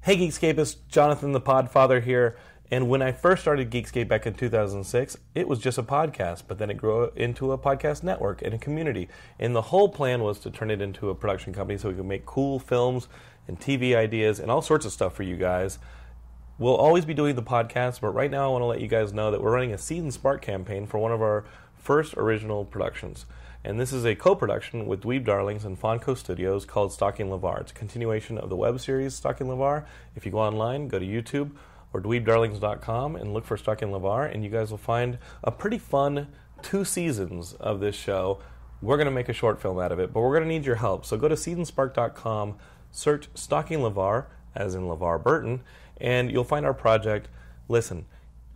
Hey Geekscapists, Jonathan the Podfather here, and when I first started Geekscape back in 2006, it was just a podcast, but then it grew into a podcast network and a community, and the whole plan was to turn it into a production company so we could make cool films and TV ideas and all sorts of stuff for you guys. We'll always be doing the podcast, but right now I want to let you guys know that we're running a Seed and Spark campaign for one of our first original productions. And this is a co-production with Dweeb Darlings and Fonco Studios called Stalking LeVar. It's a continuation of the web series Stalking LeVar. If you go online, go to YouTube or dweebdarlings.com and look for Stalking LeVar, and you guys will find a pretty fun 2 seasons of this show. We're going to make a short film out of it, but we're going to need your help. So go to seedandspark.com, search Stalking LeVar, as in LeVar Burton, and you'll find our project. Listen,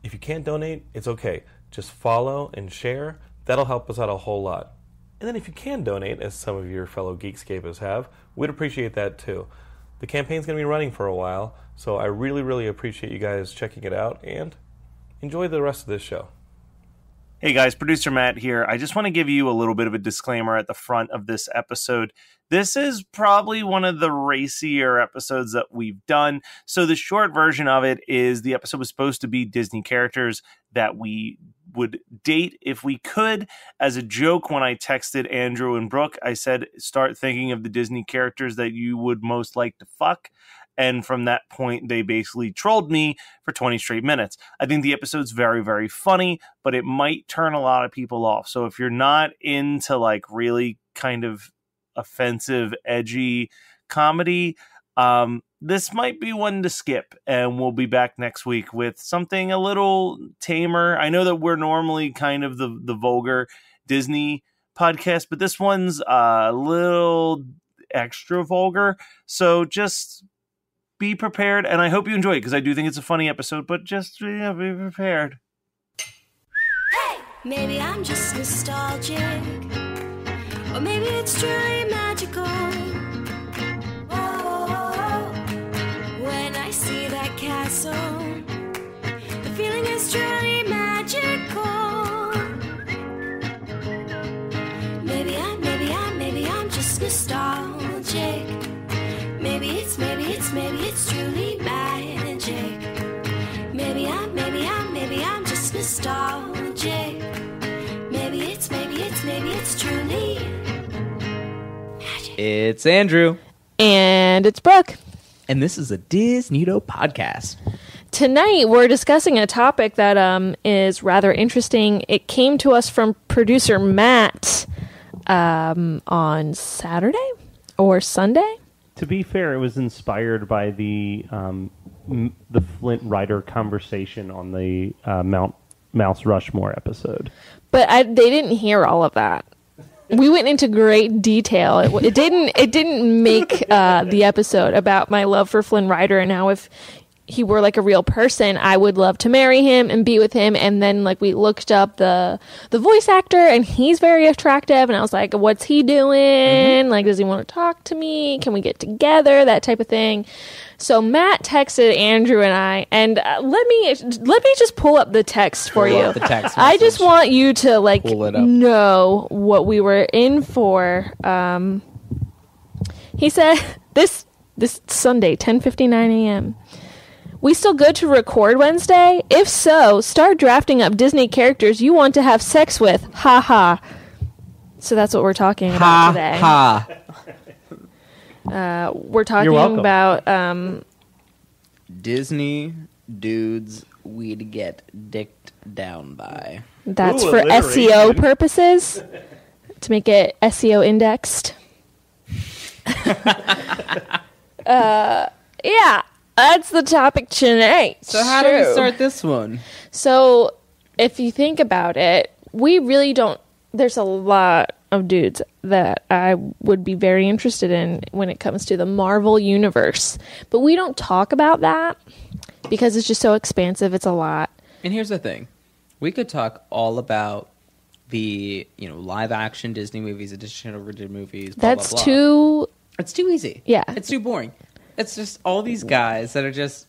if you can't donate, it's okay. Just follow and share. That'll help us out a whole lot. And then if you can donate, as some of your fellow Geekscapists have, we'd appreciate that too. The campaign's going to be running for a while, so I really, really appreciate you guys checking it out, and enjoy the rest of this show. Hey guys, producer Matt here. I just want to give you a little bit of a disclaimer at the front of this episode. This is probably one of the racier episodes that we've done. So the short version of it is the episode was supposed to be Disney characters that we would date if we could. As a joke, when I texted Andrew and Brooke, I said, start thinking of the Disney characters that you would most like to fuck. And from that point, they basically trolled me for 20 straight minutes. I think the episode's very, very funny, but it might turn a lot of people off. So if you're not into like really kind of offensive, edgy comedy, this might be one to skip, and we'll be back next week with something a little tamer. I know that we're normally kind of the vulgar Disney podcast, but this one's a little extra vulgar. So just be prepared, and I hope you enjoy it, because I do think it's a funny episode, but just be prepared. Hey! Maybe I'm just nostalgic, or maybe it's truly magical. When I see that castle, the feeling is truly magical. Maybe I'm just nostalgic. Maybe it's truly magic. Maybe I'm just nostalgic. Maybe it's truly magic. It's Andrew. And it's Brooke. And this is a DisNeato podcast. Tonight, we're discussing a topic that is rather interesting. It came to us from producer Matt on Saturday or Sunday. To be fair, it was inspired by the Flint Rider conversation on the Mouse Rushmore episode. But they didn't hear all of that. We went into great detail. It didn't make the episode about my love for Flynn Rider and how if he were like a real person, I would love to marry him and be with him. And then like we looked up the voice actor, and he's very attractive. And I was like, what's he doing? Mm-hmm. Like, does he want to talk to me? Can we get together? That type of thing. So Matt texted Andrew and I, and let me just pull up the text for you. The text I just want you to like know what we were in for. He said this Sunday, 10:59 a.m. We still good to record Wednesday? If so, start drafting up Disney characters you want to have sex with. Ha ha. So that's what we're talking about today. Ha. We're talking about Disney dudes we'd get dicked down by. That's for SEO purposes, to make it SEO indexed. Yeah, that's the topic tonight. So how do we start this one? So if you think about it, we really don't. There's a lot of dudes that I would be very interested in when it comes to the Marvel universe. But we don't talk about that because it's just so expansive. It's a lot. And here's the thing. We could talk all about the, live action Disney movies, additional original movies, blah, That's blah, blah. too... It's too easy. Yeah. It's too boring. It's just all these guys that are just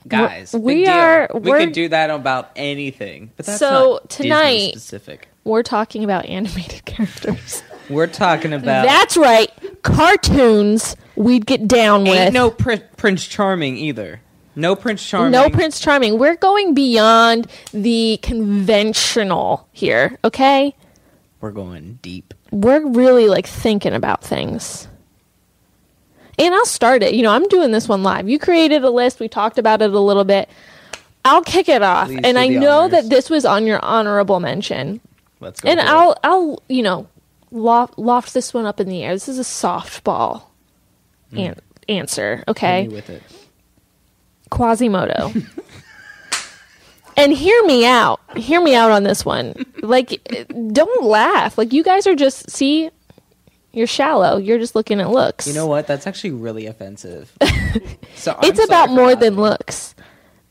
guys. We could do that about anything. But that's not tonight, Disney specific. We're talking about animated characters. We're talking about... That's right. cartoons we'd get down with. Ain't no Prince Charming either. No Prince Charming. No Prince Charming. We're going beyond the conventional here, okay? We're going deep. We're really like thinking about things. And I'll start it. I'm doing this one live. You created a list. We talked about it a little bit. I'll kick it off. Please and do I the know honors. that this was on your honorable mention. Let's go. And for it. I'll loft this one up in the air. This is a softball answer, okay? Hit me with it. Quasimodo. And hear me out. Hear me out on this one. Like, don't laugh. Like, you guys are just, see, you're shallow. You're just looking at looks. You know what? That's actually really offensive. So It's about more than looks.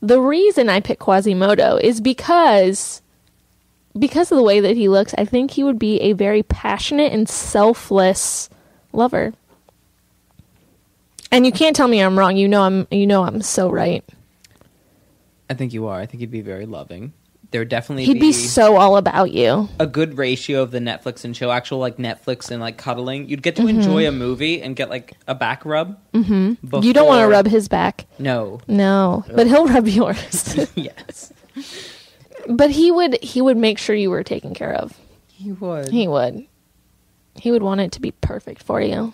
The reason I picked Quasimodo is because of the way that he looks. I think he would be a very passionate and selfless lover. And you can't tell me I'm wrong. You know I'm so right. I think you are. I think he'd be very loving. There would definitely He'd be so all about you. a good ratio of the Netflix and chill, actual like Netflix and like cuddling. You'd get to enjoy a movie and get like a back rub. Mm-hmm. You don't want to rub his back. No. No, but he'll rub yours. Yes. But he would make sure you were taken care of. He would. He would. He would want it to be perfect for you.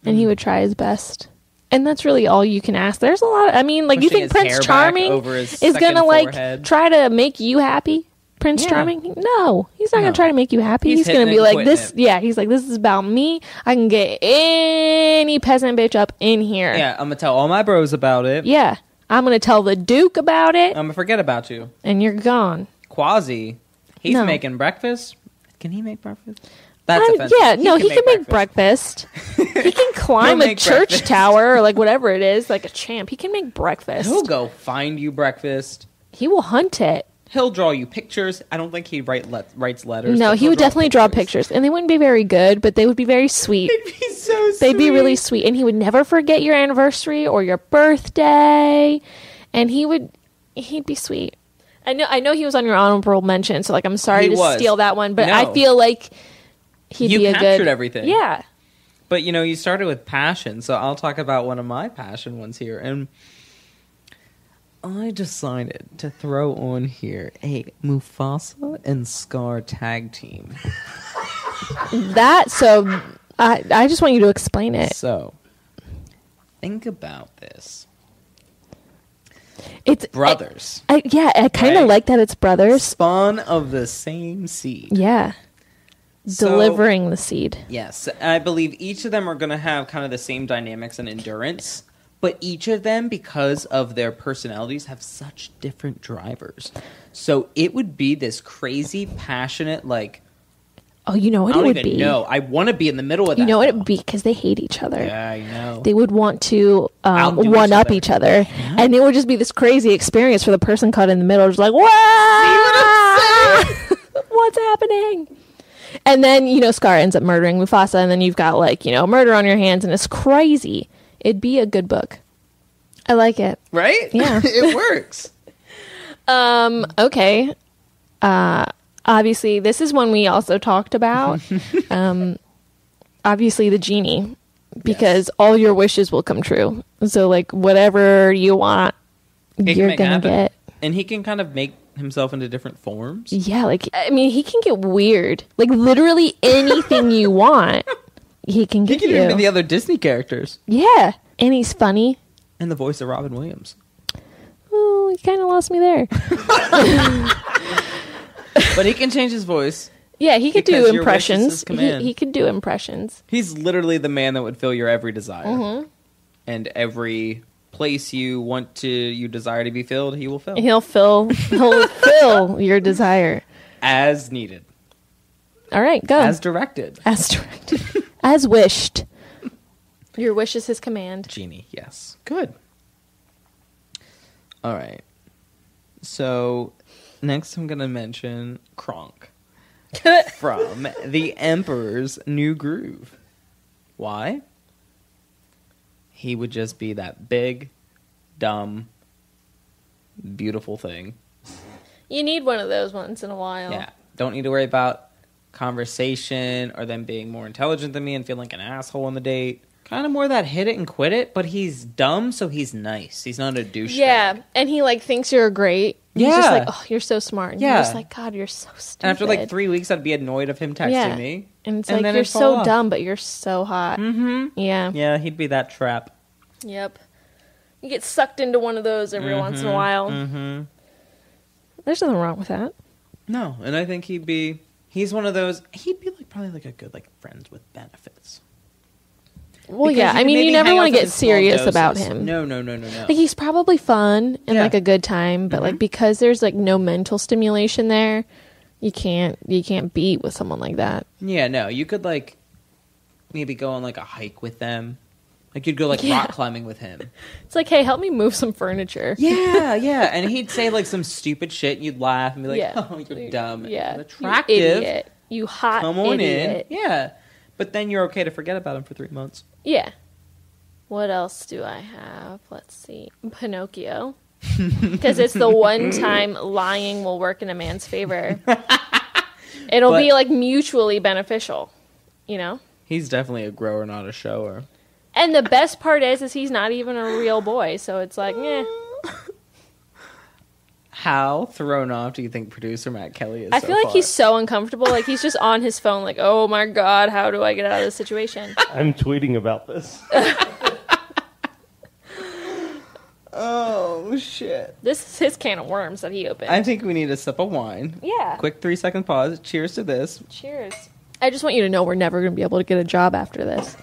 And he would try his best. And that's really all you can ask. There's a lot of, you Pushing think his Prince hair back Charming over his is going to second like forehead. try to make you happy? Prince Yeah. Charming? No, he's not No. going to try to make you happy. He's He's going to hitting be it like and this. quitting Yeah, he's like, this is about me. I can get any peasant bitch up in here. Yeah, I'm gonna tell all my bros about it. Yeah. I'm going to tell the Duke about it, I'm gonna forget about you. and you're gone. Quasi, he's No. making breakfast. Can he make breakfast? That's offensive. Yeah, no, he can make breakfast. He can climb He'll a make church breakfast. tower or like whatever it is, like a champ. He can make breakfast. He'll go find you breakfast. He will hunt it. He'll draw you pictures. I don't think he writes letters. No, but he he'll would definitely draw pictures, and they wouldn't be very good, but they would be very sweet. They'd be so sweet. They'd be really sweet, and he would never forget your anniversary or your birthday, and he'd be sweet. I know he was on your honorable mention, so like I'm sorry He to was. steal that one, but No. I feel like he'd You be a captured good everything. Yeah. But, you started with passion, so I'll talk about one of my passion ones here. And I decided to throw on here a Mufasa and Scar tag team. I just want you to explain it. So, think about this. It's Brothers. I kind of Right. like that it's brothers. Spawn of the same seed. Yeah. So- Delivering the seed. Yes, I believe each of them are going to have kind of the same dynamics and endurance, but each of them, because of their personalities, have such different drivers. So it would be this crazy, passionate, like, Oh, you know what I it don't would even be? know. I want to be in the middle of that. You know what it though. would be? Because they hate each other. Yeah, I know. They would want to Outdo each one-up other. each other. And it would just be this crazy experience for the person caught in the middle. Just like, what? What's happening? And then, Scar ends up murdering Mufasa, and then you've got, murder on your hands, and it's crazy. It'd be a good book. I like it. Right? Yeah. It works. Okay. Obviously, this is one we also talked about. Obviously, the genie, because all your wishes will come true. So, whatever you want, He can you're make it gonna happen. get. And he can kind of make himself into different forms. Yeah, he can get weird. Literally anything you want, he can He give can you. even be the other Disney characters. Yeah, and he's funny. And the voice of Robin Williams. Oh, you kind of lost me there. But he can change his voice. Yeah, he could Because do your wish is his impressions. command. He could do impressions. He's literally the man that would fill your every desire. Mm-hmm. And every place you desire to be filled, he will fill. He'll fill your desire. As needed. All right, go. As directed. As directed. As wished. Your wish is his command. Genie, yes. Good. All right. So, next I'm going to mention Kronk. From The Emperor's New Groove. Why? He would just be that big, dumb, beautiful thing. You need one of those once in a while. Yeah. Don't need to worry about conversation or them being more intelligent than me and feeling like an asshole on the date. Kind of more that hit it and quit it, but he's dumb, so he's nice. He's not a douchebag. Yeah, and he like thinks you're great. He's just like, oh, you're so smart. And you're just like, God, you're so stupid. And after like 3 weeks, I'd be annoyed of him texting me. And it's like, you're so dumb, but you're so hot. Mm-hmm. Yeah. Yeah, he'd be that trap. Yep. You get sucked into one of those every once in a while. Mm-hmm. There's nothing wrong with that. No, and I think he's one of those, he'd be like probably like a good like friends with benefits. Well, Because yeah, I mean, you never want to get serious about him. No. Like, he's probably fun and like a good time, but like because there's like no mental stimulation there, you can't beat with someone like that. Yeah, no, you could like maybe go on like a hike with them. Like you'd go like rock climbing with him. It's like, hey, help me move some furniture. Yeah, and he'd say like some stupid shit, and you'd laugh and be like, "Oh, you're dumb." Yeah, you're attractive. You idiot. You hot Come on idiot. in. Yeah, but then you're okay to forget about him for 3 months. Yeah. What else do I have? Let's see. Pinocchio. Because it's the one time lying will work in a man's favor. It'll be like mutually beneficial, you know? He's definitely a grower, not a shower. And the best part is he's not even a real boy, so it's like, eh. How thrown off do you think producer Matt Kelly is? I feel like he's so uncomfortable. Like he's just on his phone, like, oh my God, how do I get out of this situation? I'm tweeting about this. Oh, shit. This is his can of worms that he opened. I think we need a sip of wine. Yeah. Quick 3-second pause. Cheers to this. Cheers. I just want you to know we're never going to be able to get a job after this.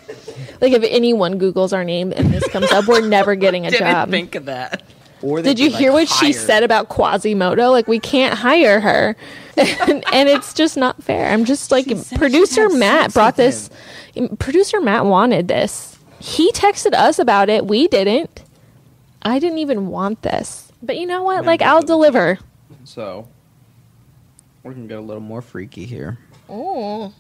Like, if anyone Googles our name and this comes up, we're never getting a job. Didn't think of that. Or did you hear what she said about Quasimodo? Like, we can't hire her. and it's just not fair. I'm just like, producer Matt brought this. Producer Matt wanted this. He texted us about it. We didn't. I didn't even want this. But you know what? Like, I'll deliver. So, we're going to get a little more freaky here. Oh.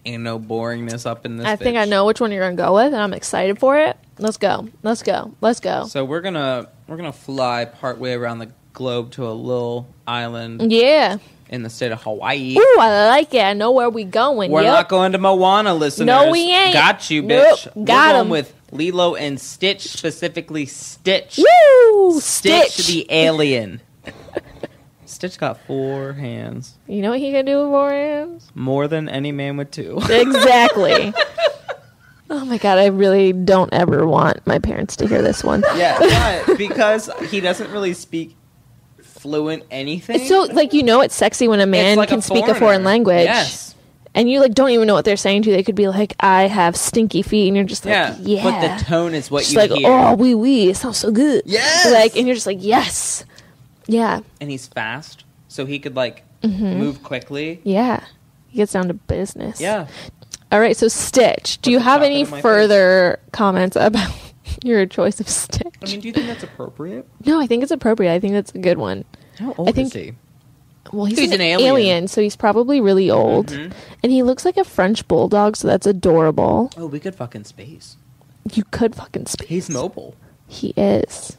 Ain't no boringness up in this I think I know which one you're going to go with, and I'm excited for it. Let's go. So we're gonna fly partway around the globe to a little island. Yeah. In the state of Hawaii. Ooh, I like it. I know where we going. We're not going to Moana, listeners. No, we ain't. Got you, Nope. bitch. Got We're 'em. going with Lilo and Stitch, specifically Stitch. Woo! Stitch the alien. Stitch got 4 hands. You know what he can do with 4 hands? More than any man with 2. Exactly. Oh my God, I really don't ever want my parents to hear this one. Yeah, but because he doesn't really speak fluent anything. So, like, you know it's sexy when a man like can a speak a foreigner. foreign language. Yes. And you, like, don't even know what they're saying to you. They could be like, I have stinky feet. And you're just like, yeah. But the tone is what just you like, hear. oh, wee wee. It sounds so good. Yes. Like, and you're just like, yes. Yeah. And he's fast, so he could, like, move quickly. Yeah. He gets down to business. Yeah. All right, so Stitch. Do you have any further comments about your choice of Stitch? I mean, do you think that's appropriate? No, I think it's appropriate. I think that's a good one. How old is he? Well, he's an alien, so he's probably really old. Mm-hmm. And he looks like a French bulldog, so that's adorable. Oh, we could fucking space. You could fucking space. He's mobile. He is.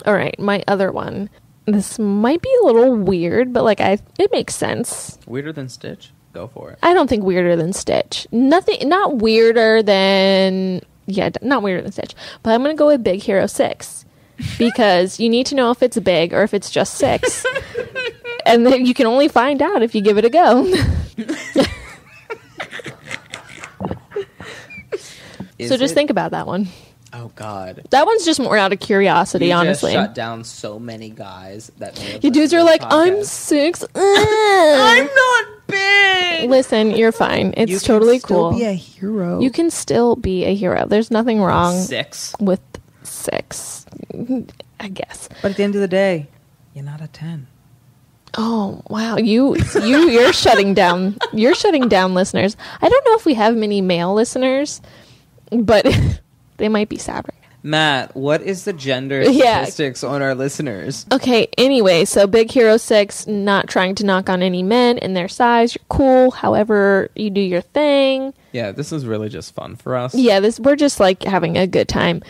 All right, my other one. This might be a little weird, but like it makes sense. Weirder than Stitch? Go for it. I don't think weirder than Stitch. Not weirder than Stitch. But I'm going to go with Big Hero 6 because you need to know if it's big or if it's just 6. And then you can only find out if you give it a go. So just think about that one. Oh, God. That one's just more out of curiosity, honestly. Just shut down so many guys that You dudes are like, I'm 6. I'm not big. Listen, you're fine. It's totally cool. You can still be a hero. You can still be a hero. There's nothing wrong 6. with 6, I guess. But at the end of the day, you're not a 10. Oh, wow. You're shutting down. You're shutting down listeners. I don't know if we have many male listeners, but they might be sad right now. Matt, what is the gender statistics on our listeners? Okay, anyway, so Big Hero 6, not trying to knock on any men in their size. You're cool. However, you do your thing. Yeah, this is really just fun for us. Yeah, we're just like having a good time.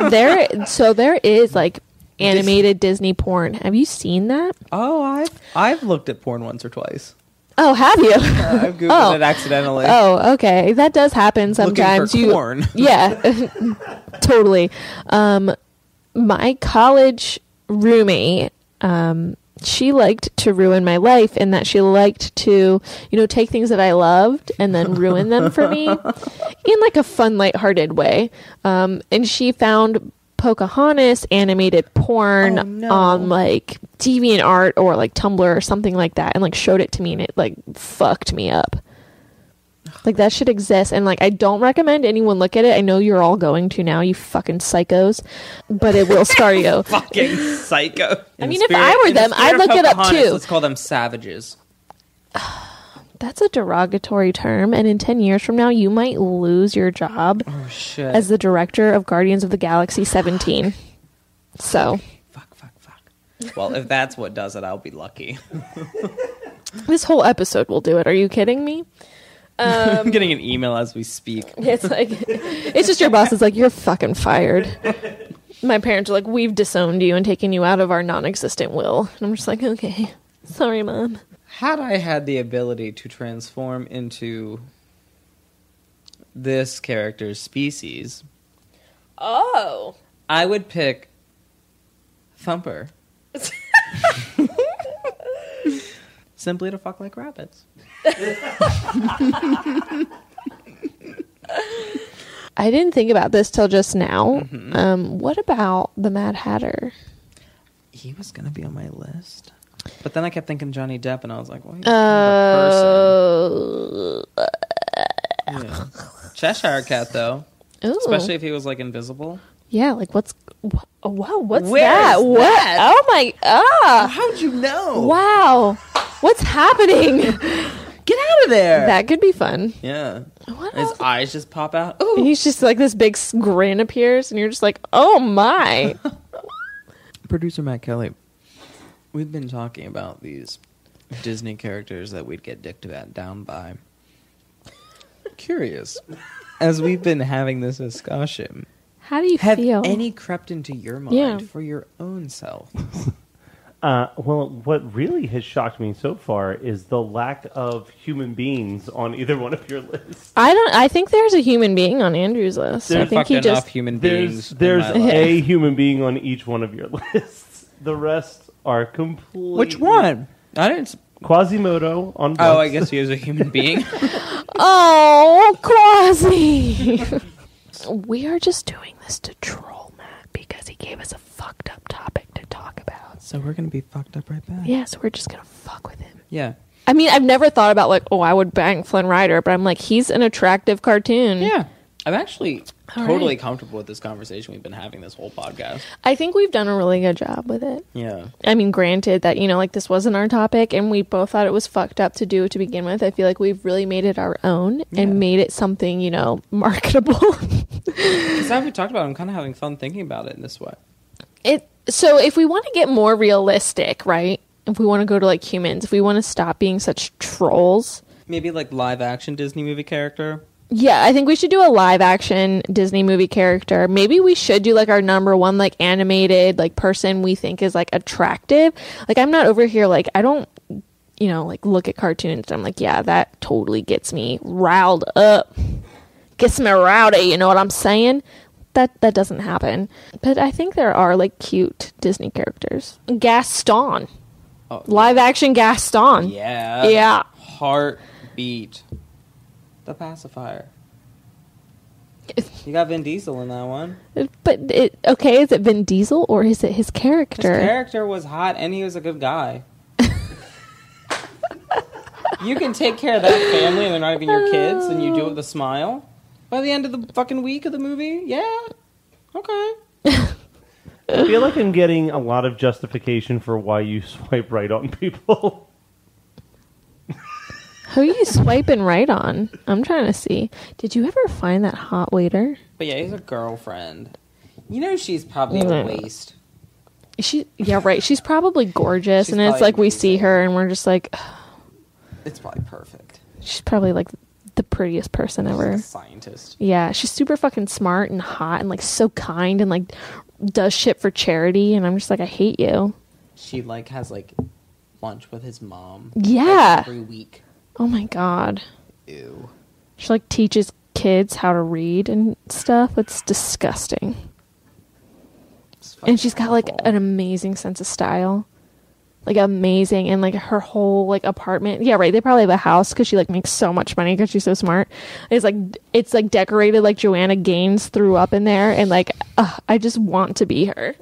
There is like animated Disney porn. Have you seen that? Oh, I've looked at porn once or twice. Oh, have you? I've Googled it accidentally. Oh, okay. That does happen sometimes. Looking for corn. Yeah, totally. My college roommate, she liked to ruin my life in that she liked to, take things that I loved and then ruin them for me in like a fun, lighthearted way. And she found Pocahontas animated porn on like DeviantArt or like Tumblr or something like that, and like showed it to me, and it like fucked me up. Like that shit exists, and like I don't recommend anyone look at it. I know you're all going to now, you fucking psychos, but it will scar you. Fucking psycho. I mean, if I were them, I'd look it up too. Let's call them savages. That's a derogatory term, and in 10 years from now, you might lose your job as the director of Guardians of the Galaxy 17. So. Fuck. Well, if that's what does it, I'll be lucky. This whole episode will do it. Are you kidding me? I'm getting an email as we speak. It's like, it's just your boss is like, you're fucking fired. My parents are like, we've disowned you and taken you out of our non-existent will. And I'm just like, okay, sorry, Mom. Had I had the ability to transform into this character's species, I would pick Thumper. Simply to fuck like rabbits. I didn't think about this till just now. What about the Mad Hatter? He was going to be on my list. But then I kept thinking Johnny Depp, and I was like, well, he's kind of a person. Yeah. Cheshire Cat, though. Ooh. Especially if he was, like, invisible. Yeah, like what's Where's that? What? that? Oh my! How'd you know? Wow! What's happening? Get out of there! That could be fun. Yeah. What His else? eyes just pop out. And he's just like this big grin appears, and you're just like, oh my! Producer Matt Kelly, we've been talking about these Disney characters that we'd get dicked down by. Curious, as we've been having this discussion, How do you have feel? any crept into your mind Yeah. for your own self? Well, what really has shocked me so far is the lack of human beings on either one of your lists. I think there's a human being on Andrew's list. I There's think he enough just. human beings. There's in my life. a human being on each one of your lists. The rest are completely... Which one? I didn't. Quasimodo on Oh, once. I guess he was a human being. Oh, Quasi! We are just doing this to troll Matt because he gave us a fucked up topic to talk about. So we're gonna be fucked up right back. Yeah, so we're just gonna fuck with him. Yeah. I mean, I've never thought about like, oh, I would bang Flynn Rider, but I'm like, he's an attractive cartoon. Yeah. I'm actually All totally right. comfortable with this conversation we've been having this whole podcast. I think we've done a really good job with it. Yeah. I mean, granted that, like this wasn't our topic and we both thought it was fucked up to do to begin with. I feel like we've really made it our own and made it something, marketable. Because we talked about it, I'm kind of having fun thinking about it in this way. So if we want to get more realistic, right? If we want to go to like humans, if we want to stop being such trolls. Maybe like live action Disney movie character. Yeah, I think we should do a live action Disney movie character. Maybe we should do like our number one like animated like person we think is like attractive. Like I'm not over here like I don't like look at cartoons and I'm like, yeah, that totally gets me riled up. Gets me rowdy, you know what I'm saying? That doesn't happen. But I think there are like cute Disney characters. Gaston. Oh, Live action Gaston. yeah. Yeah. Heartbeat. The pacifier. You got Vin Diesel in that one. But okay, is it Vin Diesel or is it his character? His character was hot and he was a good guy. You can take care of that family and they're not even your kids and you do it with a smile. By the end of the fucking week of the movie, yeah. Okay. I feel like I'm getting a lot of justification for why you swipe right on people. Who are you swiping right on? I'm trying to see. Did you ever find that hot waiter? But yeah, he's a girlfriend. She's probably a waste. Yeah, right. She's probably gorgeous, She's and it's probably like we see amazing. her, and we're just like, It's probably perfect. she's probably like the prettiest person She's like ever. a scientist. Yeah, she's super fucking smart and hot, and like so kind, and like does shit for charity, and I'm just like, I hate you. She like has like lunch with his mom. Yeah. Every week. Oh my god. Ew. She like teaches kids how to read and stuff. It's disgusting. And she's got like an amazing sense of style. Like amazing. And like her whole like apartment. Yeah, right. They probably have a house because she like makes so much money because she's so smart. It's like decorated like Joanna Gaines threw up in there. And like, I just want to be her.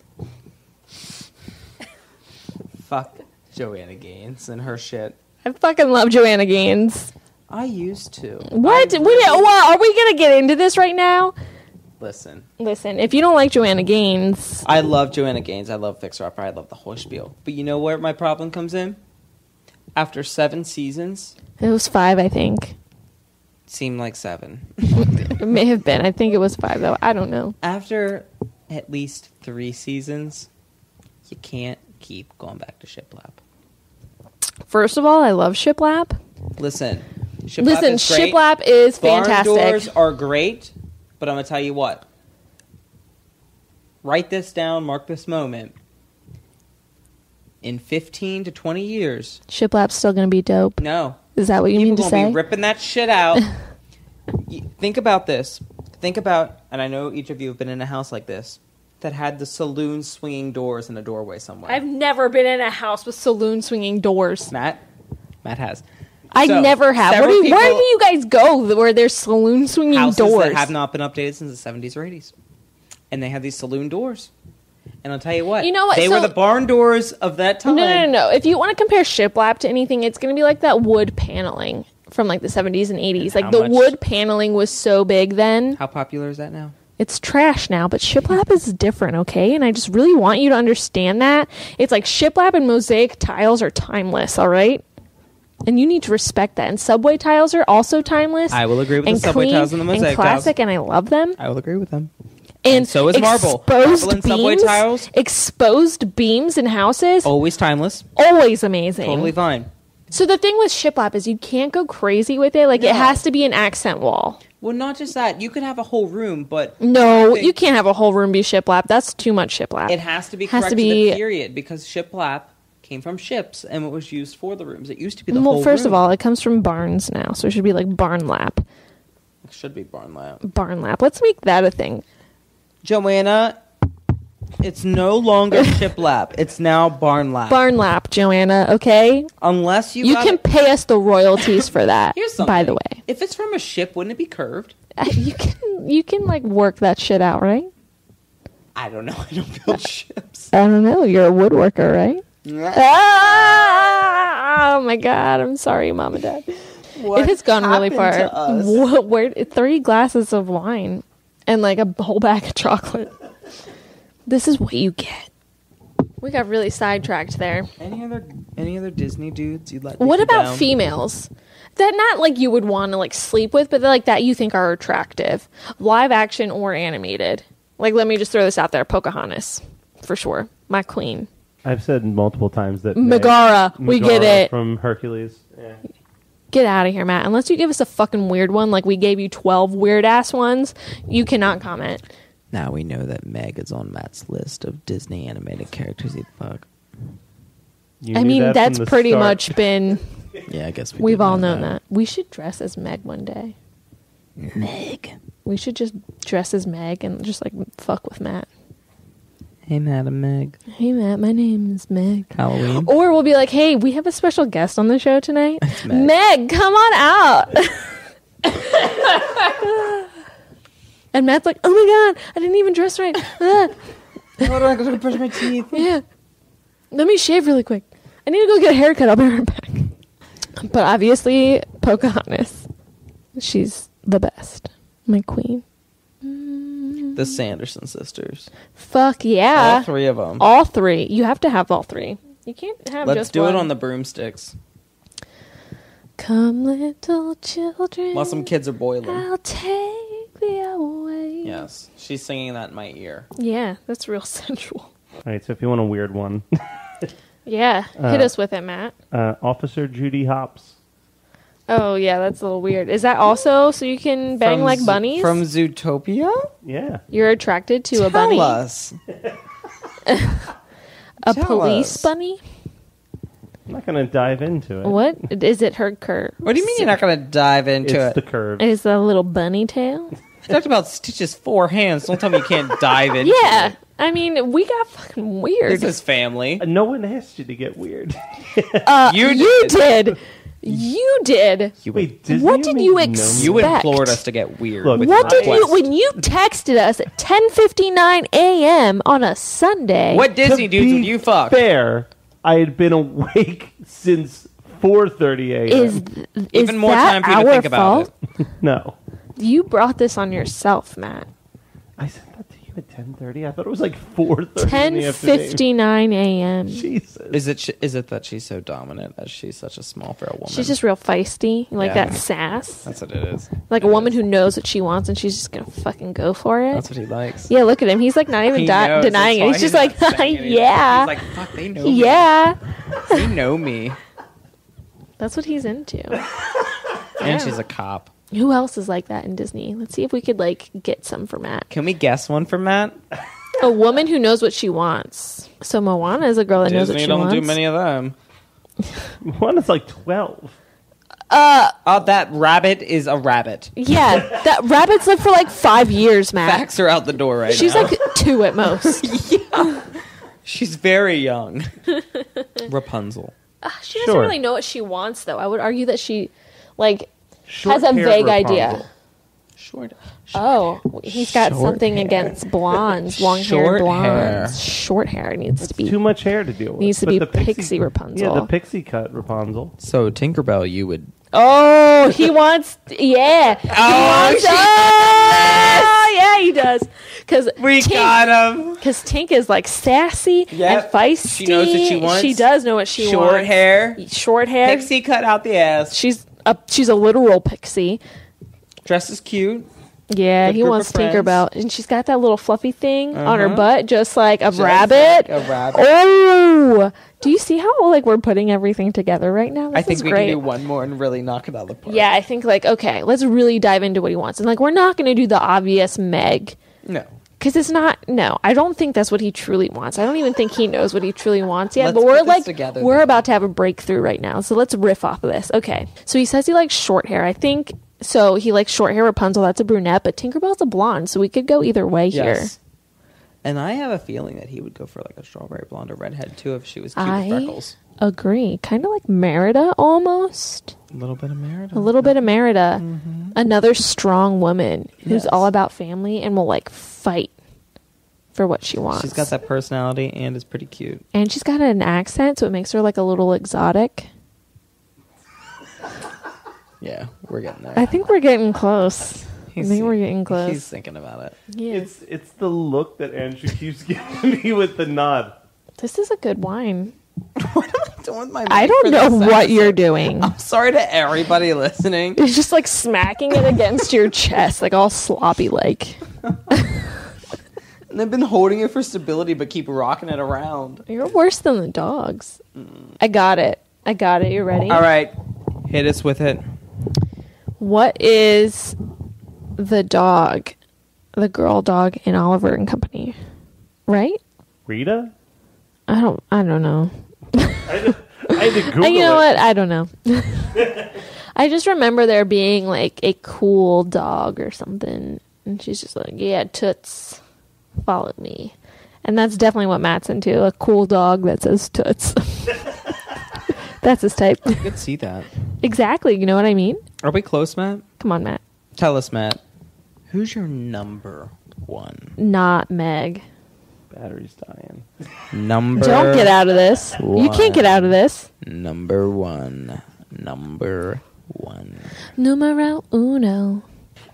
Fuck Joanna Gaines and her shit. I fucking love Joanna Gaines. I used to. What? Are we going to get into this right now? Listen, if you don't like Joanna Gaines... I love Joanna Gaines. I love Fixer Upper. I love the whole spiel. But you know where my problem comes in? After 7 seasons... It was 5, I think. It seemed like 7. It may have been. I think it was 5, though. I don't know. After at least 3 seasons, you can't keep going back to Shiplap. First of all, I love Shiplap. Listen, Shiplap is Barn fantastic. doors are great, but I'm going to tell you what. Write this down, mark this moment. In 15 to 20 years... Shiplap's still going to be dope. No. Is that what you mean to People say? gonna be ripping that shit out. Think about this. And I know each of you have been in a house like this, that had the saloon swinging doors in a doorway somewhere. I've never been in a house with saloon swinging doors. Matt has. I So, never have. several Where do people- you guys go where there's saloon swinging Houses doors? that have not been updated since the 70s or 80s. And they have these saloon doors. And I'll tell you what. You know what? They So- were the barn doors of that time. No. If you want to compare shiplap to anything, it's going to be like that wood paneling from like the 70s and 80s. And Like the how much- wood paneling was so big then. How popular is that now? It's trash now, but shiplap is different, okay? And I just really want you to understand that. It's like shiplap and mosaic tiles are timeless, all right? And you need to respect that. And subway tiles are also timeless. I will agree with and the subway clean tiles and the mosaic and classic, and I love them. I will agree with them. And so is marble. Exposed Marble and subway beams, tiles. exposed beams in houses, Always timeless. always amazing. Totally fine. So the thing with shiplap is you can't go crazy with it. Like No. it has to be an accent wall. Well, not just that. You could have a whole room, but... No, I think you can't have a whole room be shiplap. That's too much shiplap. It has to be Has correct to to be- the period, because shiplap came from ships, and it was used for the rooms. It used to be the Well, whole first room. of all, it comes from barns now, so it should be like barn lap. It should be barn lap. Barn lap. Let's make that a thing. Joanna, it's no longer shiplap. It's now barn lap. Barn lap, Joanna, okay? Unless you You got can pay us the royalties for that, Here's something. by the way. If it's from a ship, wouldn't it be curved? You can like work that shit out, right? I don't know. I don't build ships. I don't know. You're a woodworker, right? Ah! Oh my god, I'm sorry, Mom and Dad. It has gone really far. happened to us? Where 3 glasses of wine and like a whole bag of chocolate. This is what you get. We got really sidetracked there. Any other Disney dudes you'd like? What to about down? females? That not like you would want to like sleep with, but like that you think are attractive, live action or animated. Like, let me just throw this out there: Pocahontas, for sure, my queen. I've said multiple times that Megara, we get it. From Hercules. Yeah. Get out of here, Matt. Unless you give us a fucking weird one, like we gave you 12 weird ass ones, you cannot comment. Now we know that Meg is on Matt's list of Disney animated characters he'd fuck. You I knew mean, that that's from the pretty start. much been. Yeah, I guess We've all known that. We should dress as Meg one day. Meg. We should just dress as Meg and just like fuck with Matt. Hey, Matt and Meg. Hey, Matt, my name is Meg. Halloween. Or we'll be like, hey, we have a special guest on the show tonight. It's Meg. Meg, come on out. And Matt's like, oh my god, I didn't even dress right. Ah. Hold on, I'm going to brush my teeth. Yeah. Let me shave really quick. I need to go get a haircut. I'll be right back. But obviously, Pocahontas. She's the best. My queen. The Sanderson sisters. Fuck yeah. All 3 of them. All 3. You have to have all 3. You can't have Let's just do one. it on the broomsticks. Come, little children. While some kids are boiling. I'll take thee away. Yes. She's singing that in my ear. Yeah, that's real sensual. All right, so if you want a weird one, Yeah, hit us with it, Matt. Officer Judy Hopps. Oh, yeah, that's a little weird. Is that also so you can bang like bunnies? From Zootopia? Yeah. You're attracted to a Tell bunny? us. A Tell police us. bunny? I'm not going to dive into it. What? Is it her curve? What do you mean you're not going to dive into It's it? the curve. Is the little bunny tail? You talked about Stitch's 4 hands. Don't tell me you can't dive into Yeah. it. I mean, we got fucking weird. This is family. No one asked you to get weird. You did. You did. Wait, Disney What did you made no expect? You implored us to get weird. Look, with What your did you request. when you texted us at 10:59 a.m. on a Sunday? What Disney To dudes be would you fuck? Fair, I had been awake since 4:30 a.m. is Even more that time for you to our think about fault? it. No. You brought this on yourself, Matt. I sent that to you at 10:30. I thought it was like 4:30 in the afternoon. 10:59 a.m. Jesus. Is it that she's so dominant that she's such a small, frail woman? She's just real feisty, like Yeah. that sass, That's what it is. like a woman who knows what she wants and she's just gonna fucking go for it. That's what he likes. Yeah, look at him. He's like not even He knows, denying it. that's He's why just like, not saying anything. yeah, He's like, fuck, they know me. yeah. They know me. That's what he's into. And she's a cop. Who else is like that in Disney? Let's see if we could like get some for Matt. Can we guess one for Matt? A woman who knows what she wants. So Moana is a girl that knows what Disney she don't wants. do many of them. One is like 12. That rabbit is a rabbit. Yeah, that rabbits live for like 5 years, Matt. Facts are out the door right She's now. like 2 at most. She's very young. Rapunzel. She doesn't Sure. really know what she wants, though. I would argue that she, like, has a Short-haired vague Rapunzel. idea. Short. Oh, he's got Short something hair. against blondes, long-haired Short blondes. hair. Short hair needs to be. Too much hair to deal with. Needs to But be the pixie Rapunzel. Yeah, the pixie cut Rapunzel. So Tinkerbell, you would. Oh, he wants. Yeah. Oh, yeah, he does. Because him. Because Tink is like sassy Yep. and feisty. She knows what she wants. She does know what she wants. Short hair. Short hair. Pixie cut out the ass. She's a literal pixie. Dress is cute. Yeah, Good he group wants of friends. Tinkerbell, and she's got that little fluffy thing on her Uh-huh. butt, just like a Just rabbit. like a rabbit. Oh, do you see how like we're putting everything together right now? This I think is we great. can do one more and really knock it out of the park. Yeah, I think like okay, let's really dive into what he wants, and like we're not going to do the obvious Meg No. because it's not. No, I don't think that's what he truly wants. I don't even think he knows what he truly wants yet. Let's but we're put this like together, we're then. about to have a breakthrough right now, so let's riff off of this. Okay, so he says he likes short hair. I think. So he likes short hair. Rapunzel, that's a brunette, but Tinkerbell's a blonde, so we could go either way here. Yes. And I have a feeling that he would go for like a strawberry blonde or redhead too if she was cute with freckles. Agree. Kind of like Merida almost. A little bit of Merida. A little bit of Merida. Another strong woman who's Yes. all about family and will like fight for what she wants. She's got that personality and is pretty cute. And she's got an accent, so it makes her like a little exotic. Yeah, we're getting there. I think we're getting close. I think we're getting close. He's thinking about it. Yeah. It's the look that Andrew keeps giving me with the nod. This is a good wine. What am I doing with my mic I don't for know this what episode? you're doing. I'm sorry to everybody listening. You're just like smacking it against your chest, like all sloppy like. And I've been holding it for stability, but keep rocking it around. You're worse than the dogs. I got it. You ready? All right, hit us with it. What is the dog, the girl dog in Oliver and Company? Right? Rita? I don't know. I had to Google You know it. what? I don't know. I just remember there being like a cool dog or something, and she's just like, "Yeah, toots, follow me," and that's definitely what Matt's into—a cool dog that says toots. That's his type. I could see that. Exactly. You know what I mean? Are we close, Matt? Come on, Matt. Tell us, Matt. Who's your number one? Not Meg. Battery's dying. Number. Don't get out of this. You can't get out of this. Number one. Number one. Numero uno.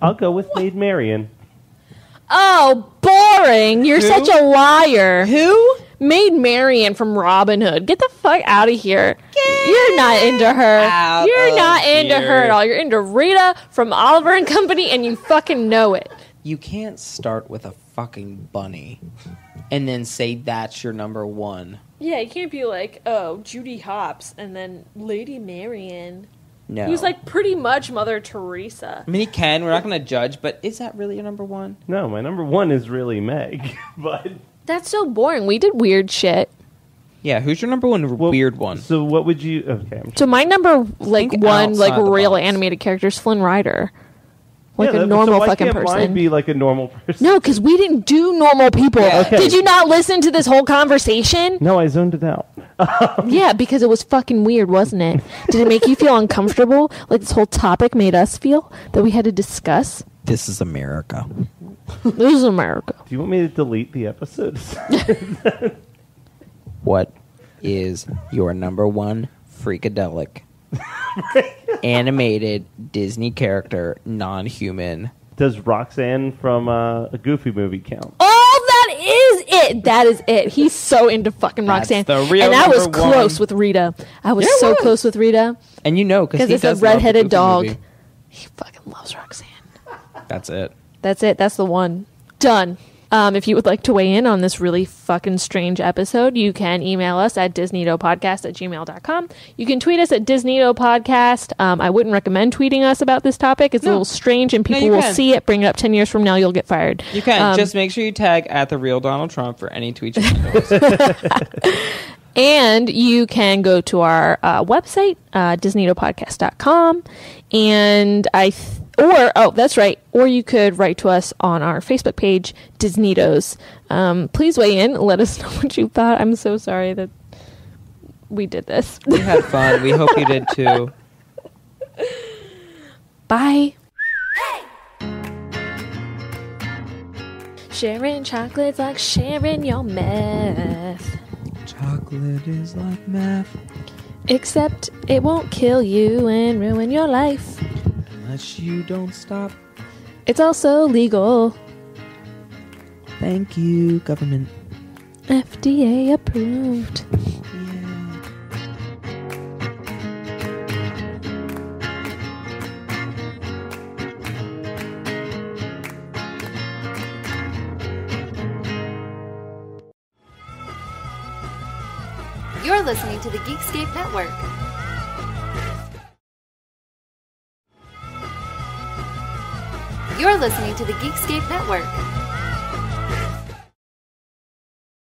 I'll go with Maid Marian. Oh, boring. You're Who? such a liar. Who? Maid Marian from Robin Hood. Get the fuck out of here. You're not into her. out You're of not into her here. at all. You're into Rita from Oliver and Company, and you fucking know it. You can't start with a fucking bunny and then say that's your number one. Yeah, you can't be like, oh, Judy Hopps, and then Lady Marian, No. who's like pretty much Mother Teresa. I mean, he can. We're not going to judge, but is that really your number one? No, my number one is really Meg. But That's so boring. We did weird shit. Yeah, who's your number one weird one? So what would you? Okay. So my number Think one outside the real box. animated character is Flynn Rider. Like Yeah, a normal so why fucking can't person. mine be like a normal person? No, because we didn't do normal people. Yeah. Okay. Did you not listen to this whole conversation? No, I zoned it out. Yeah, because it was fucking weird, wasn't it? Did it make you feel uncomfortable? Like this whole topic made us feel that we had to discuss? This is America. This is America. Do you want me to delete the episodes? What is your number one freakadelic animated Disney character, non-human? Does Roxanne from a Goofy movie count? Oh, that is it. That is it. He's so into fucking That's Roxanne. the real and I was number one. close with Rita. I was Yeah, it so was. close with Rita. And you know, because Because he it's a does love the redheaded Goofy dog. movie. He fucking loves Roxanne. That's it. That's it. That's the one. Done. If you would like to weigh in on this really fucking strange episode, you can email us at DisNeatoPodcast@gmail.com. You can tweet us at DisNeatoPodcast. I wouldn't recommend tweeting us about this topic. It's a No. little strange and people you will can. see it. Bring it up 10 years from now, you'll get fired. You can. Um, Just make sure you tag at the real Donald Trump for any tweets you post. And you can go to our website, DisNeatoPodcast.com, and that's right. Or you could write to us on our Facebook page, DisNeatos. Please weigh in. Let us know what you thought. I'm so sorry that we did this. We had fun. We hope you did too. Bye. Sharing chocolates like sharing your meth. Chocolate is like meth. Except it won't kill you and ruin your life. Unless you don't stop. It's also legal. Thank you, government. FDA approved. You're listening to the Geekscape Network. You're listening to the Geekscape Network.